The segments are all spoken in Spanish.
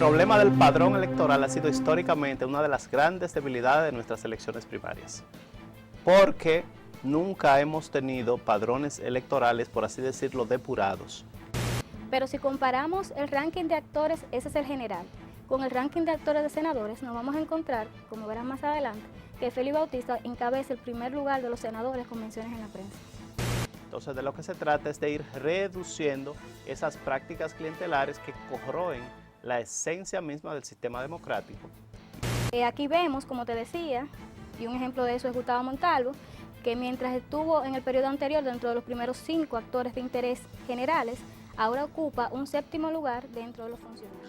problema del padrón electoral ha sido históricamente una de las grandes debilidades de nuestras elecciones primarias, porque nunca hemos tenido padrones electorales, por así decirlo, depurados. Pero si comparamos el ranking de actores, ese es el general, con el ranking de actores de senadores, nos vamos a encontrar, como verán más adelante, que Félix Bautista encabeza el primer lugar de los senadores con menciones en la prensa. Entonces, de lo que se trata es de ir reduciendo esas prácticas clientelares que corroen la esencia misma del sistema democrático. Aquí vemos, como te decía, y un ejemplo de eso es Gustavo Montalvo, que mientras estuvo en el periodo anterior dentro de los primeros 5 actores de interés generales, ahora ocupa un 7º lugar dentro de los funcionarios.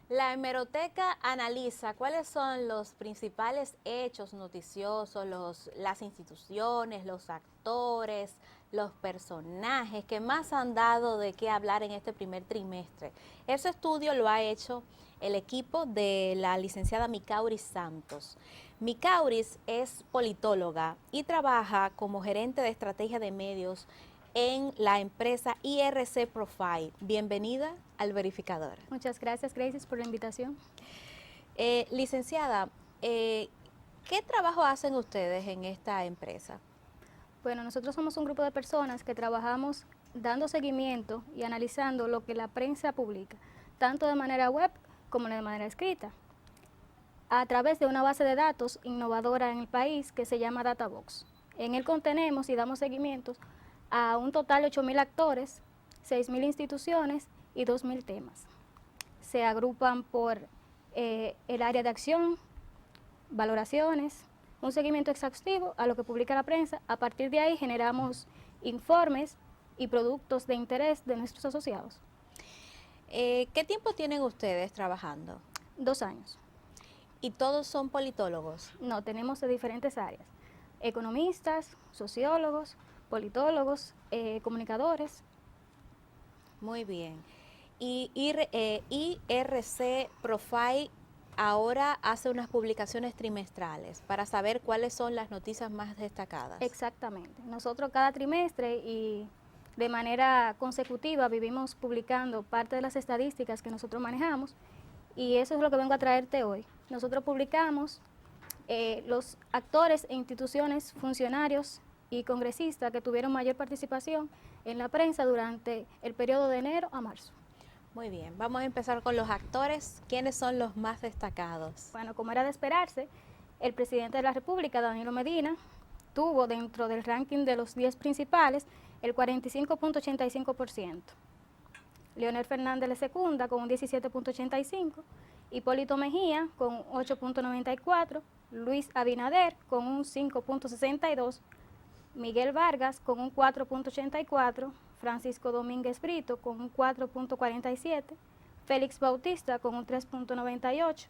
La hemeroteca analiza cuáles son los principales hechos noticiosos, las instituciones, los actores, los personajes que más han dado de qué hablar en este primer trimestre. Ese estudio lo ha hecho el equipo de la licenciada Micauris Santos. Micauris es politóloga y trabaja como gerente de estrategia de medios en la empresa IRC Profile. Bienvenida al verificador. Muchas gracias, Gracie, por la invitación. Licenciada, ¿qué trabajo hacen ustedes en esta empresa? Bueno, nosotros somos un grupo de personas que trabajamos dando seguimiento y analizando lo que la prensa publica, tanto de manera web como de manera escrita, a través de una base de datos innovadora en el país que se llama DataBox. En él contenemos y damos seguimientos a un total de 8.000 actores, 6.000 instituciones y 2.000 temas. Se agrupan por el área de acción, valoraciones, un seguimiento exhaustivo a lo que publica la prensa. A partir de ahí generamos informes y productos de interés de nuestros asociados. ¿Qué tiempo tienen ustedes trabajando? 2 años. ¿Y todos son politólogos? No, tenemos de diferentes áreas. Economistas, sociólogos, politólogos, comunicadores. Muy bien. Y IRC Profile ahora hace unas publicaciones trimestrales para saber cuáles son las noticias más destacadas. Exactamente. Nosotros cada trimestre y de manera consecutiva vivimos publicando parte de las estadísticas que nosotros manejamos, y eso es lo que vengo a traerte hoy. Nosotros publicamos los actores e instituciones, funcionarios y congresistas que tuvieron mayor participación en la prensa durante el periodo de enero a marzo. Muy bien, vamos a empezar con los actores. ¿Quiénes son los más destacados? Bueno, como era de esperarse, el presidente de la República, Danilo Medina, tuvo dentro del ranking de los 10 principales el 45.85%. Leonel Fernández le secunda con un 17.85%, Hipólito Mejía con 8.94%, Luis Abinader con un 5.62%, Miguel Vargas con un 4.84%, Francisco Domínguez Brito con un 4.47%, Félix Bautista con un 3.98%,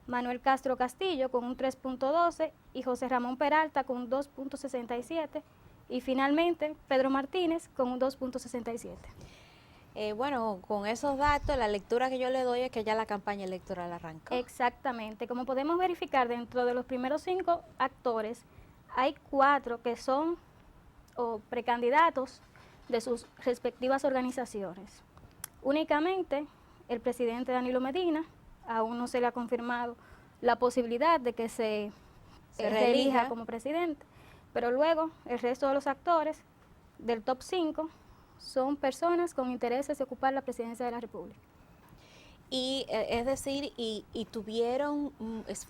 Manuel Castro Castillo con un 3.12% y José Ramón Peralta con un 2.67%, y finalmente Pedro Martínez con un 2.67%. Bueno, con esos datos, la lectura que yo le doy es que ya la campaña electoral arrancó. Exactamente. Como podemos verificar, dentro de los primeros 5 actores, hay 4 que son precandidatos de sus respectivas organizaciones. Únicamente el presidente Danilo Medina, aún no se le ha confirmado la posibilidad de que se reelija como presidente, pero luego el resto de los actores del top 5 son personas con intereses de ocupar la presidencia de la República. Y es decir,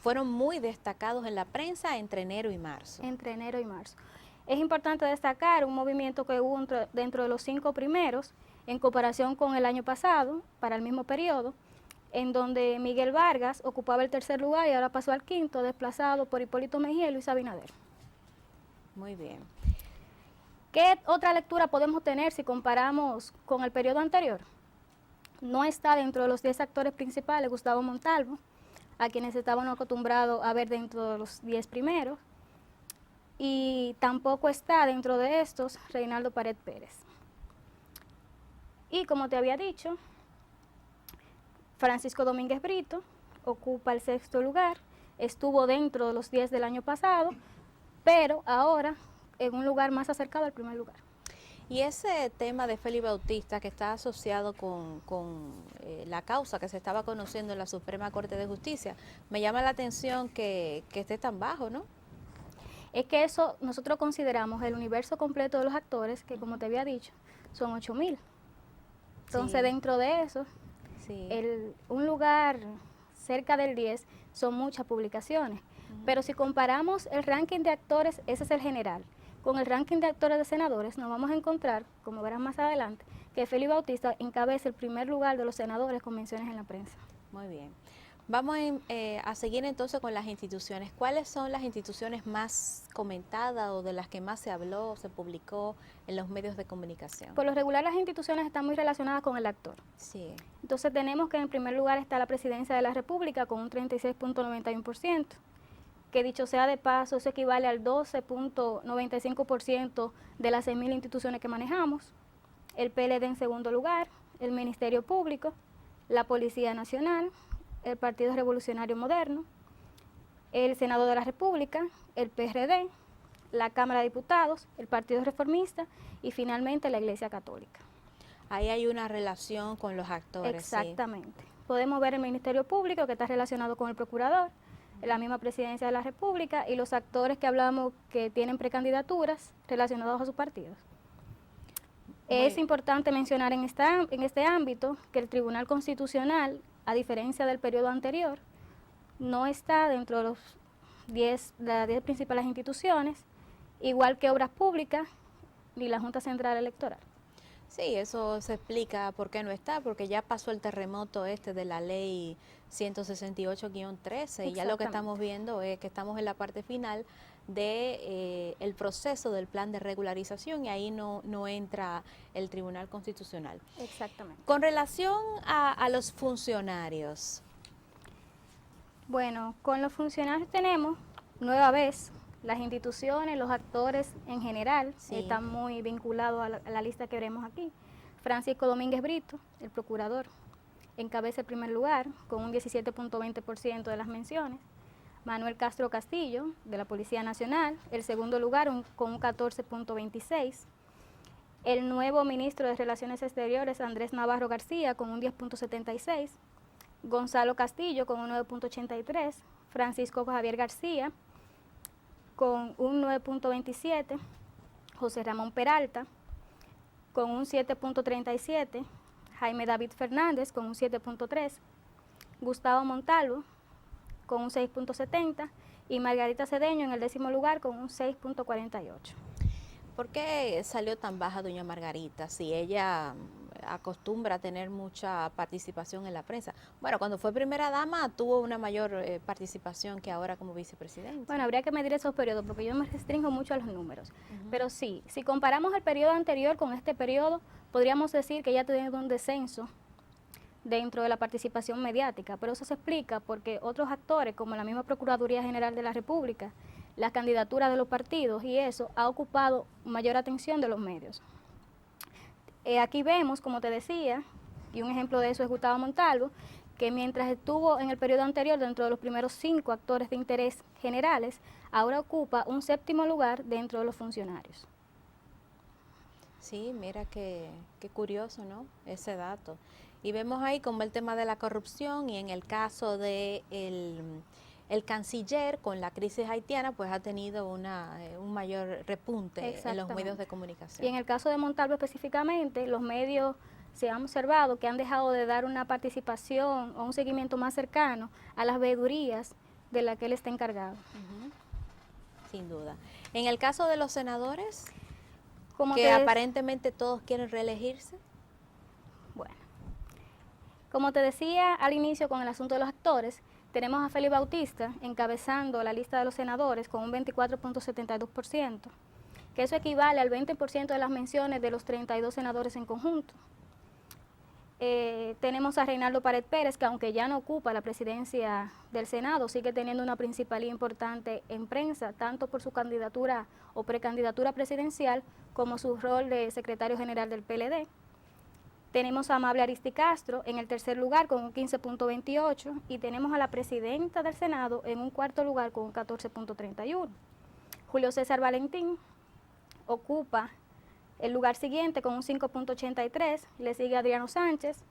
fueron muy destacados en la prensa entre enero y marzo. Entre enero y marzo. Es importante destacar un movimiento que hubo dentro de los 5 primeros en comparación con el año pasado, para el mismo periodo, en donde Miguel Vargas ocupaba el 3er lugar y ahora pasó al 5º, desplazado por Hipólito Mejía y Luis Abinader. Muy bien. ¿Qué otra lectura podemos tener si comparamos con el periodo anterior? No está dentro de los 10 actores principales Gustavo Montalvo, a quienes estábamos acostumbrados a ver dentro de los 10 primeros, y tampoco está dentro de estos Reinaldo Pared Pérez. Y como te había dicho, Francisco Domínguez Brito ocupa el 6º lugar, estuvo dentro de los 10 del año pasado, pero ahora en un lugar más acercado al primer lugar. Y ese tema de Félix Bautista que está asociado con la causa que se estaba conociendo en la Suprema Corte de Justicia, me llama la atención que esté tan bajo, ¿no? Es que eso nosotros consideramos el universo completo de los actores, que como te había dicho, son 8.000. Entonces, Sí. dentro de eso, Sí. un lugar cerca del 10 son muchas publicaciones. Pero si comparamos el ranking de actores, ese es el general, con el ranking de actores de senadores, nos vamos a encontrar, como verán más adelante, que Félix Bautista encabeza el primer lugar de los senadores con menciones en la prensa. Muy bien. Vamos a seguir entonces con las instituciones. ¿Cuáles son las instituciones más comentadas o de las que más se habló, se publicó en los medios de comunicación? Por lo regular, las instituciones están muy relacionadas con el actor. Sí. Entonces tenemos que en primer lugar está la Presidencia de la República con un 36.91%, que dicho sea de paso, eso equivale al 12.95% de las 6.000 instituciones que manejamos. El PLD en segundo lugar, el Ministerio Público, la Policía Nacional, el Partido Revolucionario Moderno, el Senado de la República, el PRD, la Cámara de Diputados, el Partido Reformista y finalmente la Iglesia Católica. Ahí hay una relación con los actores. Exactamente. Sí. Podemos ver el Ministerio Público que está relacionado con el Procurador, la misma Presidencia de la República y los actores que hablamos que tienen precandidaturas relacionados a sus partidos. Es importante mencionar en este ámbito que el Tribunal Constitucional, a diferencia del periodo anterior, no está dentro de las 10 principales instituciones, igual que Obras Públicas ni la Junta Central Electoral. Sí, eso se explica por qué no está, porque ya pasó el terremoto de la ley 168-13 y ya lo que estamos viendo es que estamos en la parte final de el proceso del plan de regularización y ahí no entra el Tribunal Constitucional. Exactamente. Con relación a los funcionarios. Bueno, con los funcionarios tenemos, nueva vez, las instituciones, los actores en general, están muy vinculados a la lista que veremos aquí. Francisco Domínguez Brito, el procurador, encabeza el primer lugar con un 17.20% de las menciones. Manuel Castro Castillo, de la Policía Nacional, el segundo lugar con un 14.26%. El nuevo ministro de Relaciones Exteriores, Andrés Navarro García, con un 10.76%. Gonzalo Castillo, con un 9.83%. Francisco Javier García, con un 9.27%. José Ramón Peralta, con un 7.37%. Jaime David Fernández, con un 7.3%. Gustavo Montalvo, con un 6.70%, y Margarita Cedeño en el décimo lugar con un 6.48%. ¿Por qué salió tan baja doña Margarita si ella acostumbra a tener mucha participación en la prensa? Bueno, cuando fue primera dama tuvo una mayor participación que ahora como vicepresidenta. Bueno, habría que medir esos periodos porque yo me restringo mucho a los números. Pero sí, si comparamos el periodo anterior con este periodo, podríamos decir que ella ha tenido un descenso dentro de la participación mediática, pero eso se explica porque otros actores, como la misma Procuraduría General de la República, las candidaturas de los partidos y eso ha ocupado mayor atención de los medios. Aquí vemos, como te decía, y un ejemplo de eso es Gustavo Montalvo, que mientras estuvo en el periodo anterior dentro de los primeros 5 actores de interés generales, ahora ocupa un séptimo lugar dentro de los funcionarios. Sí, mira qué curioso, ¿no? Ese dato. Y vemos ahí como el tema de la corrupción y en el caso de el canciller con la crisis haitiana, pues ha tenido un mayor repunte en los medios de comunicación. Y en el caso de Montalvo específicamente, los medios se han observado que han dejado de dar una participación o un seguimiento más cercano a las veedurías de las que él está encargado. Sin duda. En el caso de los senadores, como que aparentemente todos quieren reelegirse. Bueno, como te decía al inicio con el asunto de los actores, tenemos a Félix Bautista encabezando la lista de los senadores con un 24.72%, que eso equivale al 20% de las menciones de los 32 senadores en conjunto. Tenemos a Reinaldo Pared Pérez, que aunque ya no ocupa la presidencia del Senado, sigue teniendo una principalía importante en prensa, tanto por su candidatura o precandidatura presidencial, como su rol de secretario general del PLD. Tenemos a Amable Aristi Castro en el tercer lugar con un 15.28% y tenemos a la presidenta del Senado en un cuarto lugar con un 14.31%. Julio César Valentín ocupa el lugar siguiente con un 5.83, le sigue Adriano Sánchez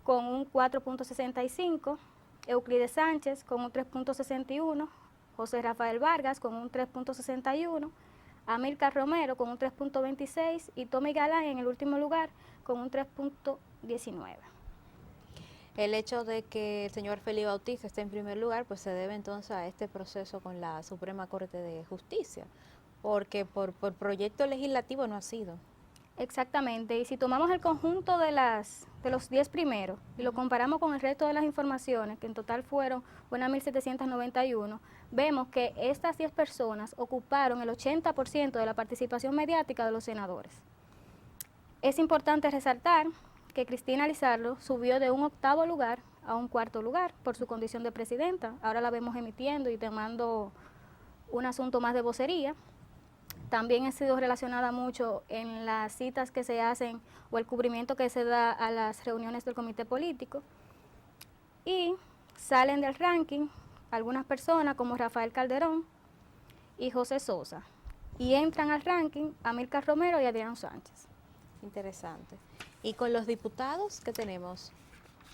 con un 4.65, Euclides Sánchez con un 3.61, José Rafael Vargas con un 3.61, Amílcar Romero con un 3.26 y Tommy Galán en el último lugar con un 3.19. El hecho de que el señor Félix Bautista esté en primer lugar, pues se debe entonces a este proceso con la Suprema Corte de Justicia, porque por proyecto legislativo no ha sido. Exactamente, y si tomamos el conjunto de los 10 primeros y lo comparamos con el resto de las informaciones, que en total fueron unas 1.791, vemos que estas 10 personas ocuparon el 80% de la participación mediática de los senadores. Es importante resaltar que Cristina Lizardo subió de un 8º lugar a un 4º lugar por su condición de presidenta. Ahora la vemos emitiendo y tomando un asunto más de vocería. También ha sido relacionada mucho en las citas que se hacen o el cubrimiento que se da a las reuniones del comité político. Y salen del ranking algunas personas como Rafael Calderón y José Sosa. Y entran al ranking Amílcar Romero y Adriano Sánchez. Interesante. ¿Y con los diputados qué tenemos?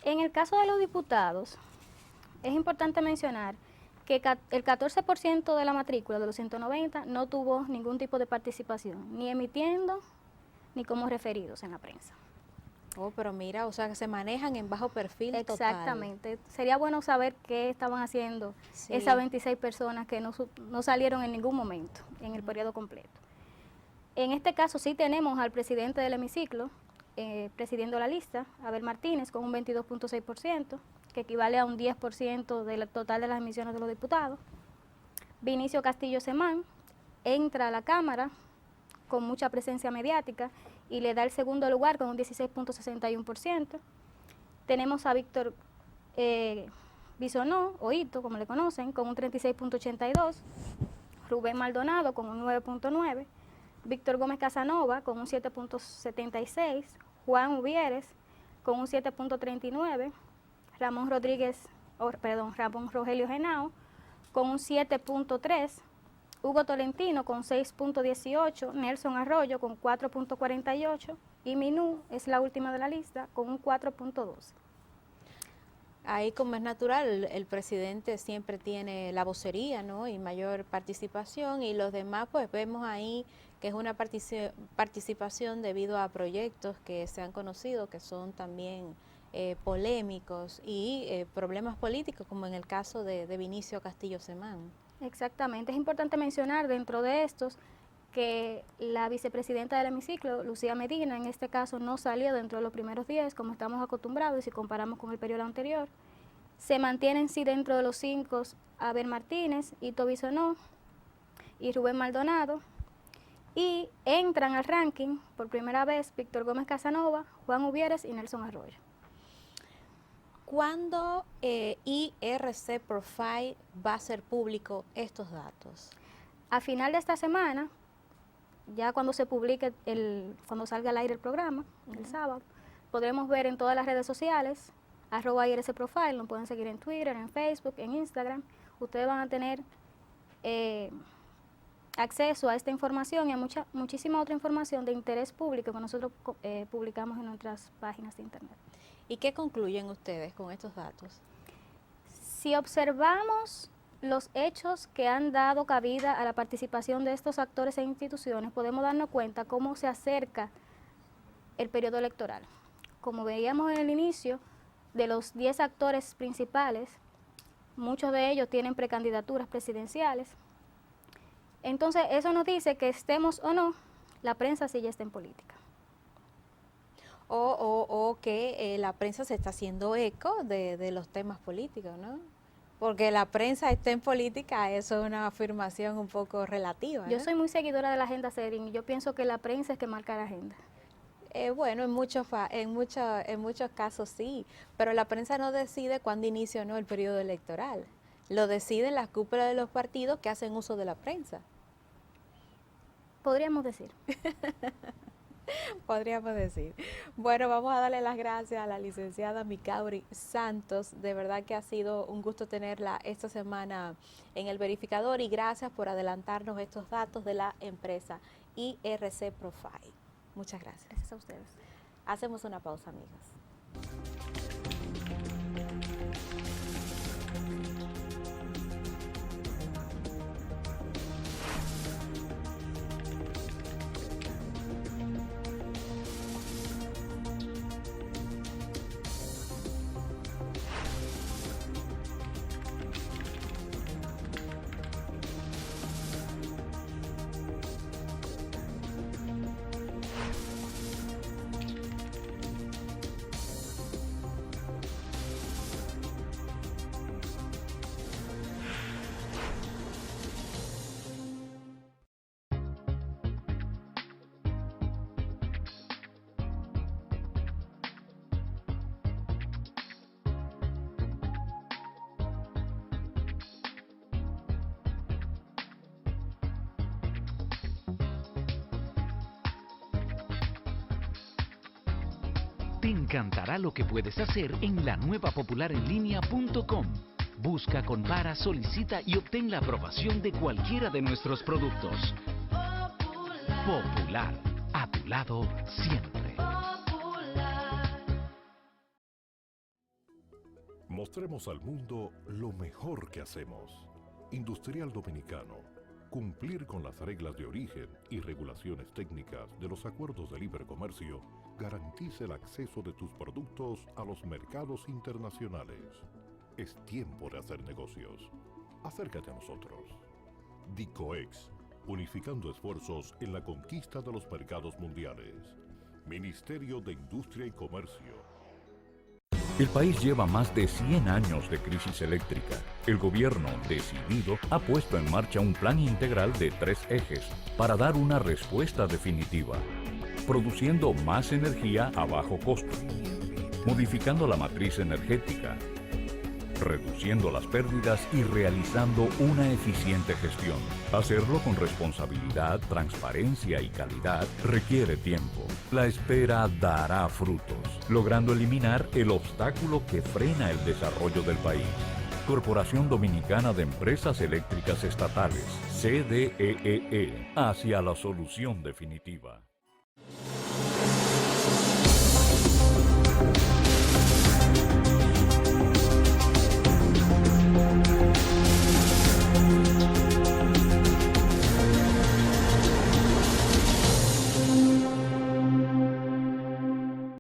En el caso de los diputados, es importante mencionar que el 14% de la matrícula de los 190 no tuvo ningún tipo de participación, ni emitiendo ni como referidos en la prensa. Oh, pero mira, o sea, que se manejan en bajo perfil total. Exactamente. Sería bueno saber qué estaban haciendo Sí. esas 26 personas que no salieron en ningún momento en el periodo completo. En este caso sí tenemos al presidente del hemiciclo presidiendo la lista, Abel Martínez, con un 22.6%, que equivale a un 10% del total de las emisiones de los diputados. Vinicio Castillo Semán entra a la Cámara con mucha presencia mediática y le da el segundo lugar con un 16.61%. Tenemos a Víctor Bisonó, o Hito, como le conocen, con un 36.82%, Rubén Maldonado con un 9.9%, Víctor Gómez Casanova con un 7.76%, Juan Uvieres con un 7.39%, Ramón Rogelio Genao con un 7.3%, Hugo Tolentino con 6.18%, Nelson Arroyo con 4.48% y Minú es la última de la lista con un 4.12%. Ahí, como es natural, el presidente siempre tiene la vocería, ¿no? Y mayor participación, y los demás pues vemos ahí que es una participación debido a proyectos que se han conocido, que son también polémicos y problemas políticos, como en el caso de Vinicio Castillo Semán. Exactamente, es importante mencionar dentro de estos que la vicepresidenta del hemiciclo, Lucía Medina, en este caso no salió dentro de los primeros 10, como estamos acostumbrados, y si comparamos con el periodo anterior. Se mantienen sí dentro de los 5 Abel Martínez, Hito Bisonó y Rubén Maldonado, y entran al ranking por primera vez Víctor Gómez Casanova, Juan Uvieres y Nelson Arroyo. ¿Cuándo IRC Profile va a hacer público estos datos? A final de esta semana, ya cuando se publique, cuando salga al aire el programa, el sábado, podremos ver en todas las redes sociales, @IRC Profile, nos pueden seguir en Twitter, en Facebook, en Instagram. Ustedes van a tener acceso a esta información y a muchísima otra información de interés público que nosotros publicamos en nuestras páginas de internet. ¿Y qué concluyen ustedes con estos datos? Si observamos los hechos que han dado cabida a la participación de estos actores e instituciones, podemos darnos cuenta cómo se acerca el periodo electoral. Como veíamos en el inicio, de los 10 actores principales, muchos de ellos tienen precandidaturas presidenciales. Entonces, eso nos dice que estemos o no, la prensa sí ya está en política. O que la prensa se está haciendo eco de los temas políticos, ¿no? Porque la prensa está en política, eso es una afirmación un poco relativa, ¿no? Yo soy muy seguidora de la agenda SEDIN y yo pienso que la prensa es que marca la agenda. Bueno, en muchos casos sí, pero la prensa no decide cuándo inicia o no el periodo electoral. Lo deciden las cúpulas de los partidos que hacen uso de la prensa. Podríamos decir. Podríamos decir. Bueno, vamos a darle las gracias a la licenciada Micauri Santos. De verdad que ha sido un gusto tenerla esta semana en el verificador y gracias por adelantarnos estos datos de la empresa IRC Profile. Muchas gracias. Gracias a ustedes. Hacemos una pausa, amigos. Te encantará lo que puedes hacer en la nueva popularenlinea.com. Busca, compara, solicita y obtén la aprobación de cualquiera de nuestros productos. Popular, a tu lado siempre. Mostremos al mundo lo mejor que hacemos. Industrial Dominicano. Cumplir con las reglas de origen y regulaciones técnicas de los acuerdos de libre comercio garantiza el acceso de tus productos a los mercados internacionales. Es tiempo de hacer negocios. Acércate a nosotros. DICOEX, unificando esfuerzos en la conquista de los mercados mundiales. Ministerio de Industria y Comercio. El país lleva más de 100 años de crisis eléctrica. El gobierno, decidido, ha puesto en marcha un plan integral de 3 ejes para dar una respuesta definitiva. Produciendo más energía a bajo costo, modificando la matriz energética, reduciendo las pérdidas y realizando una eficiente gestión. Hacerlo con responsabilidad, transparencia y calidad requiere tiempo. La espera dará frutos, logrando eliminar el obstáculo que frena el desarrollo del país. Corporación Dominicana de Empresas Eléctricas Estatales, CDEE, hacia la solución definitiva.